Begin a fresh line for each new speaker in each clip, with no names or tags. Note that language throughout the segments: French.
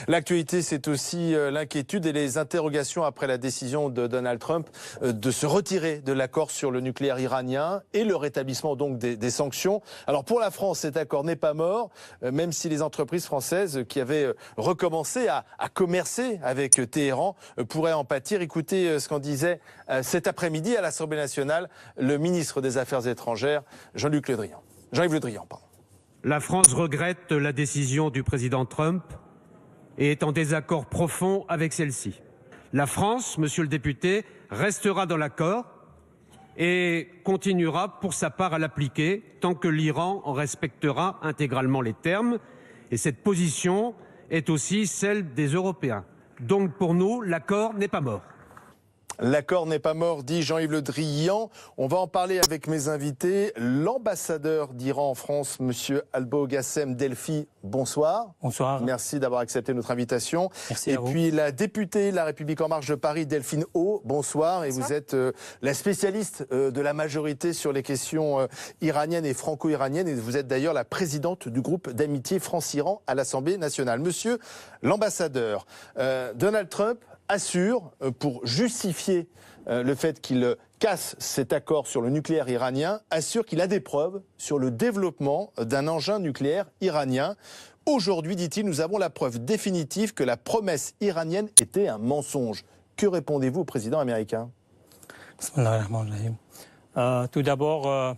L'actualité, c'est aussi l'inquiétude et les interrogations après la décision de Donald Trump de se retirer de l'accord sur le nucléaire iranien et le rétablissement donc des sanctions. Alors pour la France, cet accord n'est pas mort, même si les entreprises françaises qui avaient recommencé à commercer avec Téhéran pourraient en pâtir. Écoutez ce qu'en disait cet après-midi à l'Assemblée nationale le ministre des Affaires étrangères, Jean-Yves Le Drian.
La France regrette la décision du président Trump et est en désaccord profond avec celle-ci. La France, monsieur le député, restera dans l'accord et continuera pour sa part à l'appliquer tant que l'Iran en respectera intégralement les termes. Et cette position est aussi celle des Européens. Donc pour nous, l'accord n'est pas mort.
L'accord n'est pas mort, dit Jean-Yves Le Drian. On va en parler avec mes invités. L'ambassadeur d'Iran en France, monsieur Albogassem Delfi, bonsoir.
Bonsoir.
Merci d'avoir accepté notre invitation.
Merci à vous.
Et puis la députée La République En Marche de Paris, Delphine O, bonsoir. Et vous êtes la spécialiste de la majorité sur les questions iraniennes et franco-iraniennes. Et vous êtes d'ailleurs la présidente du groupe d'amitié France-Iran à l'Assemblée nationale. Monsieur l'ambassadeur, Donald Trump assure, pour justifier le fait qu'il casse cet accord sur le nucléaire iranien, assure qu'il a des preuves sur le développement d'un engin nucléaire iranien. Aujourd'hui, dit-il, nous avons la preuve définitive que la promesse iranienne était un mensonge. Que répondez-vous au président américain ?
Tout d'abord,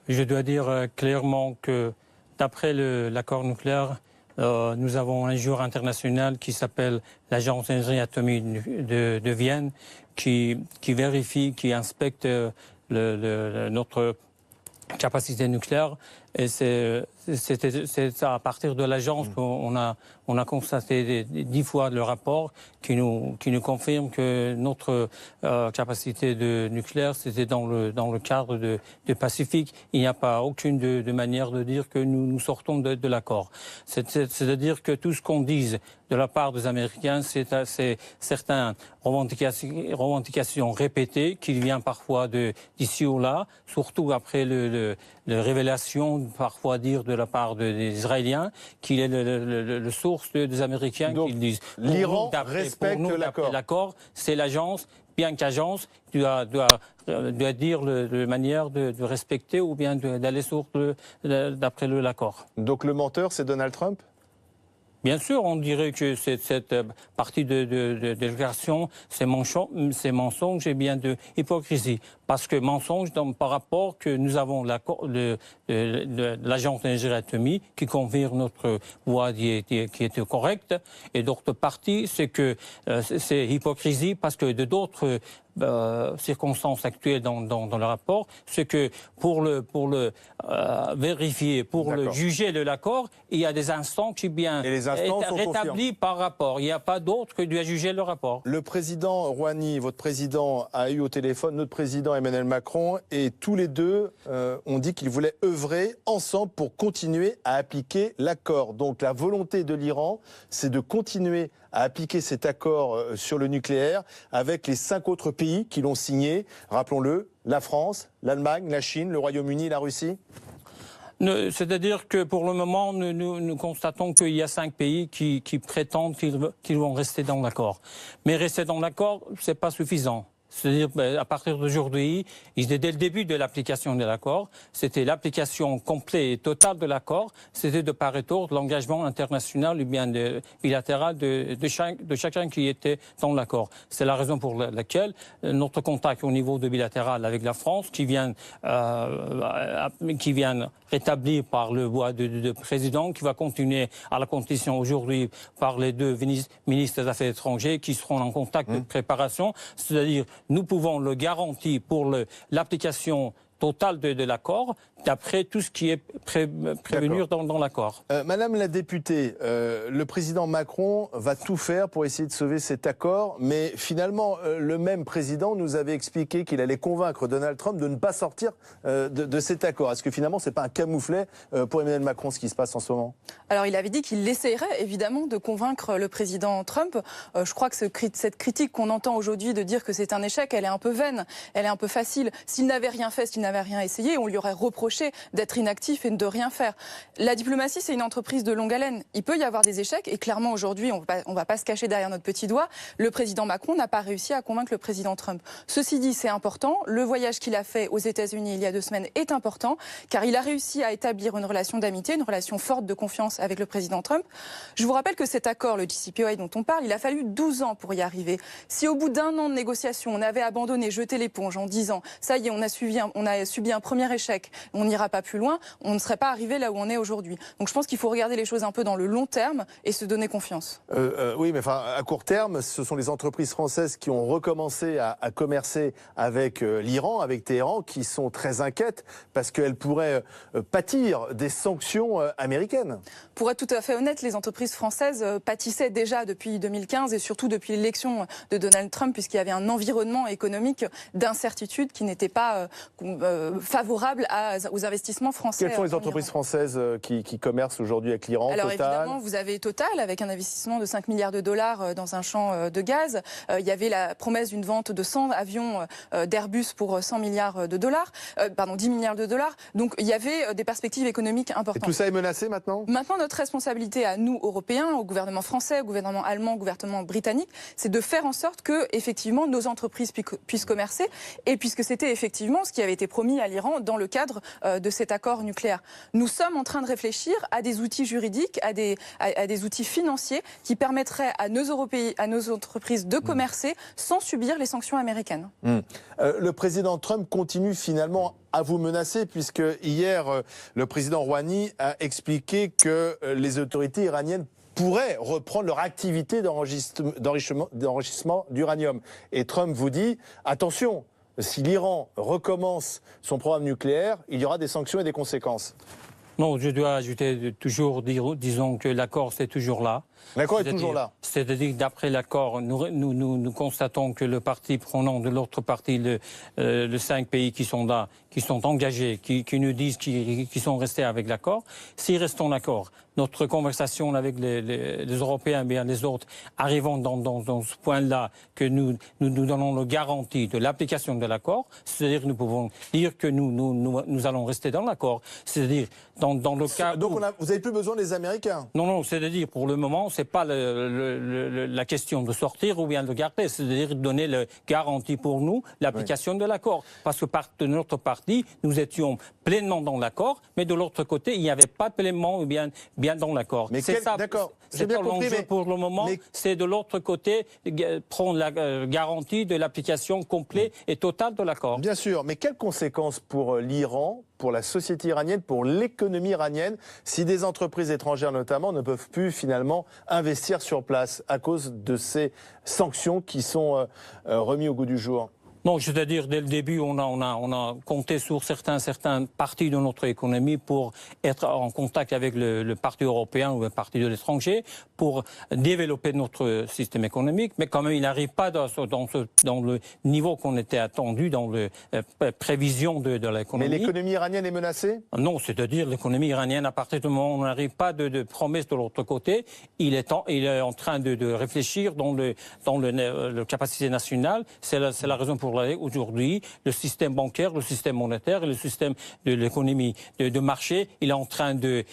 je dois dire clairement que d'après l'accord nucléaire, nous avons un jour international qui s'appelle l'Agence d'énergie atomique de Vienne qui vérifie, qui inspecte notre capacité nucléaire. Et c'est à partir de l'agence qu'on a constaté 10 fois le rapport qui nous confirme que notre capacité nucléaire, c'était dans le cadre du Pacifique. Il n'y a pas aucune de manière de dire que nous sortons de l'accord. C'est-à-dire que tout ce qu'on dise de la part des Américains, c'est certaines revendications répétées qui viennent parfois d'ici ou là, surtout après les révélations parfois dire de la part des Israéliens qu'il est le source des Américains qui disent.
L'Iran respecte
l'accord. C'est l'agence, bien qu'agence, doit dire de manière de respecter ou bien d'aller d'après l'accord.
Donc le menteur, c'est Donald Trump ?
Bien sûr, on dirait que cette partie de déclaration, c'est mensonge et bien de hypocrisie. Parce que mensonge par rapport que nous avons l'agence d'énergie atomique qui confirme notre voie qui était correcte. Et d'autre partie, c'est que c'est hypocrisie parce que de d'autres circonstances actuelles dans le rapport, c'est que pour le vérifier, pour le juger de l'accord, il y a des instants qui bien rétablis par rapport. Il n'y a pas d'autre que de juger le rapport.
Le président Rouhani, votre président, a eu au téléphone notre président Emmanuel Macron et tous les deux ont dit qu'ils voulaient œuvrer ensemble pour continuer à appliquer l'accord. Donc la volonté de l'Iran, c'est de continuer à appliquer cet accord sur le nucléaire avec les 5 autres pays qui l'ont signé. Rappelons-le, la France, l'Allemagne, la Chine, le Royaume-Uni et la Russie.
C'est-à-dire que pour le moment, nous constatons qu'il y a 5 pays qui prétendent qu'ils vont rester dans l'accord. Mais rester dans l'accord, c'est pas suffisant. C'est-à-dire, à partir d'aujourd'hui, dès le début de l'application de l'accord, c'était l'application complète et totale de l'accord, c'était de part et d'autre l'engagement international ou bien bilatéral de chacun qui était dans l'accord. C'est la raison pour laquelle notre contact au niveau de bilatéral avec la France, qui vient rétabli par le voie de président, qui va continuer à la condition aujourd'hui par les 2 ministres des Affaires étrangères qui seront en contact de préparation, c'est-à-dire nous pouvons le garantir pour l'application totale de l'accord, d'après tout ce qui est prévenu dans l'accord.
Madame la députée, le président Macron va tout faire pour essayer de sauver cet accord, mais finalement, le même président nous avait expliqué qu'il allait convaincre Donald Trump de ne pas sortir de cet accord. Est-ce que finalement, c'est pas un camouflet pour Emmanuel Macron, ce qui se passe en ce moment ?
Alors, il avait dit qu'il essayerait évidemment de convaincre le président Trump. Je crois que cette critique qu'on entend aujourd'hui de dire que c'est un échec, elle est un peu vaine, elle est un peu facile. S'il n'avait rien fait, s'il n'avait rien essayé, on lui aurait reproché d'être inactif et de rien faire. La diplomatie, c'est une entreprise de longue haleine. Il peut y avoir des échecs et clairement aujourd'hui, on ne va pas se cacher derrière notre petit doigt. Le président Macron n'a pas réussi à convaincre le président Trump. Ceci dit, c'est important. Le voyage qu'il a fait aux États-Unis il y a 2 semaines est important car il a réussi à établir une relation d'amitié, une relation forte de confiance avec le président Trump. Je vous rappelle que cet accord, le JCPOA dont on parle, il a fallu 12 ans pour y arriver. Si au bout d'1 an de négociation, on avait abandonné, jeté l'éponge en disant ça y est, on a subi un premier échec, on n'ira pas plus loin, on ne serait pas arrivé là où on est aujourd'hui. Donc je pense qu'il faut regarder les choses un peu dans le long terme et se donner confiance.
Oui, mais enfin, à court terme, ce sont les entreprises françaises qui ont recommencé à commercer avec l'Iran, avec Téhéran, qui sont très inquiètes parce qu'elles pourraient pâtir des sanctions américaines.
Pour être tout à fait honnête, les entreprises françaises pâtissaient déjà depuis 2015 et surtout depuis l'élection de Donald Trump, puisqu'il y avait un environnement économique d'incertitude qui n'était pas favorable aux investissements français.
Quelles sont les entreprises françaises qui commercent aujourd'hui avec l'Iran?
Alors
Total.
Évidemment, vous avez Total avec un investissement de 5 milliards de dollars dans un champ de gaz. Il y avait la promesse d'une vente de 100 avions d'Airbus pour 100 milliards de dollars, 10 milliards de dollars. Donc il y avait des perspectives économiques importantes.
Et tout ça est menacé maintenant?
Maintenant, notre responsabilité à nous, Européens, au gouvernement français, au gouvernement allemand, au gouvernement britannique, c'est de faire en sorte que, effectivement, nos entreprises puissent commercer, et puisque c'était effectivement ce qui avait été promis à l'Iran dans le cadre de cet accord nucléaire. Nous sommes en train de réfléchir à des outils juridiques, à des outils financiers qui permettraient à nos entreprises de commercer sans subir les sanctions américaines.
Le président Trump continue finalement à vous menacer, puisque hier, le président Rouhani a expliqué que les autorités iraniennes pourraient reprendre leur activité d'enrichissement d'uranium. Et Trump vous dit, attention, si l'Iran recommence son programme nucléaire, il y aura des sanctions et des conséquences.
Non, je dois ajouter toujours, disons que l'accord c'est toujours là.
L'accord est toujours là.
C'est-à-dire que d'après l'accord, nous constatons que le parti prenant de l'autre partie, les 5 pays qui sont là, qui sont engagés, qui nous disent qu'ils sont restés avec l'accord, s'ils restent en accord, notre conversation avec les Européens, bien les autres, arrivant dans ce point-là, que nous donnons la garantie de l'application de l'accord, c'est-à-dire que nous pouvons dire que nous allons rester dans l'accord. C'est-à-dire, dans le cas...
Donc vous n'avez plus besoin des Américains?
Non, c'est-à-dire, pour le moment, c'est pas la question de sortir ou bien de garder, c'est-à-dire donner la garantie pour nous, l'application de l'accord. Parce que de notre parti, nous étions pleinement dans l'accord, mais de l'autre côté, il n'y avait pas pleinement ou bien dans l'accord.
C'est ça. D'accord.
C'est bien compris, mais pour le moment, c'est de l'autre côté prendre la garantie de l'application complète et totale de l'accord.
Bien sûr, mais quelles conséquences pour l'Iran, pour la société iranienne, pour l'économie iranienne, si des entreprises étrangères notamment ne peuvent plus finalement investir sur place à cause de ces sanctions qui sont remises au goût du jour?
Non, c'est-à-dire dès le début, on a compté sur certains parties de notre économie pour être en contact avec le parti européen ou le parti de l'étranger pour développer notre système économique, mais quand même, il n'arrive pas dans le niveau qu'on était attendu dans la prévision de l'économie.
Mais l'économie iranienne est menacée?
Non, c'est-à-dire l'économie iranienne, à partir du moment où on n'arrive pas de promesses de l'autre côté, il est en train de réfléchir dans le capacité nationale. C'est la raison pour aujourd'hui, le système bancaire, le système monétaire et le système de l'économie de marché, il est en train de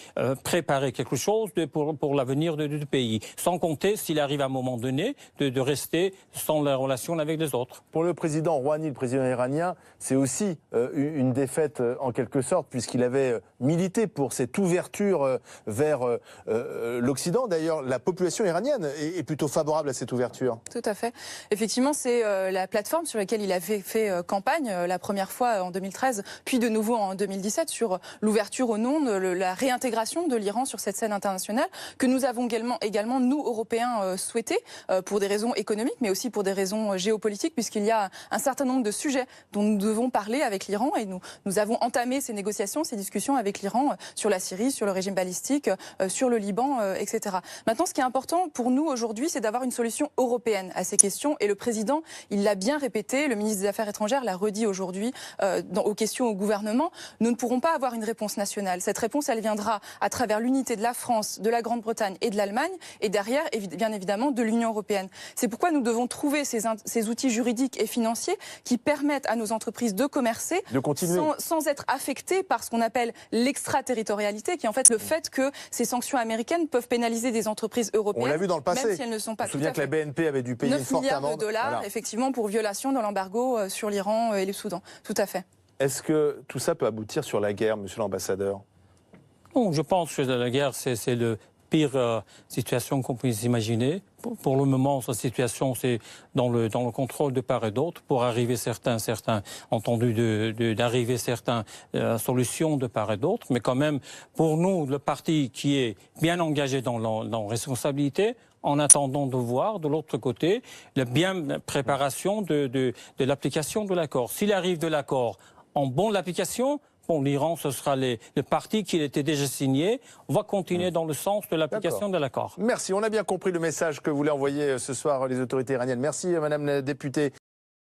préparer quelque chose pour l'avenir du pays. Sans compter, s'il arrive à un moment donné, de rester sans la relation avec les autres.
Pour le président Rouhani, le président iranien, c'est aussi une défaite en quelque sorte, puisqu'il avait milité pour cette ouverture vers l'Occident. D'ailleurs, la population iranienne est plutôt favorable à cette ouverture.
Tout à fait. Effectivement, c'est la plateforme sur laquelle il avait fait campagne la première fois en 2013, puis de nouveau en 2017 sur l'ouverture au monde, la réintégration de l'Iran sur cette scène internationale que nous avons également nous, Européens, souhaité pour des raisons économiques, mais aussi pour des raisons géopolitiques, puisqu'il y a un certain nombre de sujets dont nous devons parler avec l'Iran et nous avons entamé ces négociations, ces discussions avec avec l'Iran sur la Syrie, sur le régime balistique, sur le Liban, etc. Maintenant, ce qui est important pour nous aujourd'hui, c'est d'avoir une solution européenne à ces questions. Et le président, il l'a bien répété, le ministre des Affaires étrangères l'a redit aujourd'hui aux questions au gouvernement. Nous ne pourrons pas avoir une réponse nationale. Cette réponse, elle viendra à travers l'unité de la France, de la Grande-Bretagne et de l'Allemagne, et derrière, bien évidemment, de l'Union européenne. C'est pourquoi nous devons trouver ces outils juridiques et financiers qui permettent à nos entreprises de commercer sans être affectées par ce qu'on appelle l'extraterritorialité, qui est en fait le fait que ces sanctions américaines peuvent pénaliser des entreprises européennes.
On l'a vu dans le passé.
Même si elles ne sont pas.
Je me souviens que la BNP avait dû payer une forte amende.
9 milliards de dollars,
Voilà.
effectivement, pour violation de l'embargo sur l'Iran et le Soudan. Tout à fait.
Est-ce que tout ça peut aboutir sur la guerre, monsieur l'ambassadeur?
Non, je pense que la guerre, c'est le pire situation qu'on puisse imaginer. Pour le moment, cette situation, c'est dans le contrôle de part et d'autre. Pour arriver certaines solutions de part et d'autre. Mais quand même, pour nous, le parti qui est bien engagé dans la responsabilité, en attendant de voir, de l'autre côté, la bien préparation de l'application de l'accord. S'il arrive de l'accord en bonne application, bon, l'Iran, ce sera le parti qui était déjà signé. On va continuer dans le sens de l'application de l'accord.
Merci, on a bien compris le message que voulaient envoyer ce soir les autorités iraniennes. Merci, madame la députée.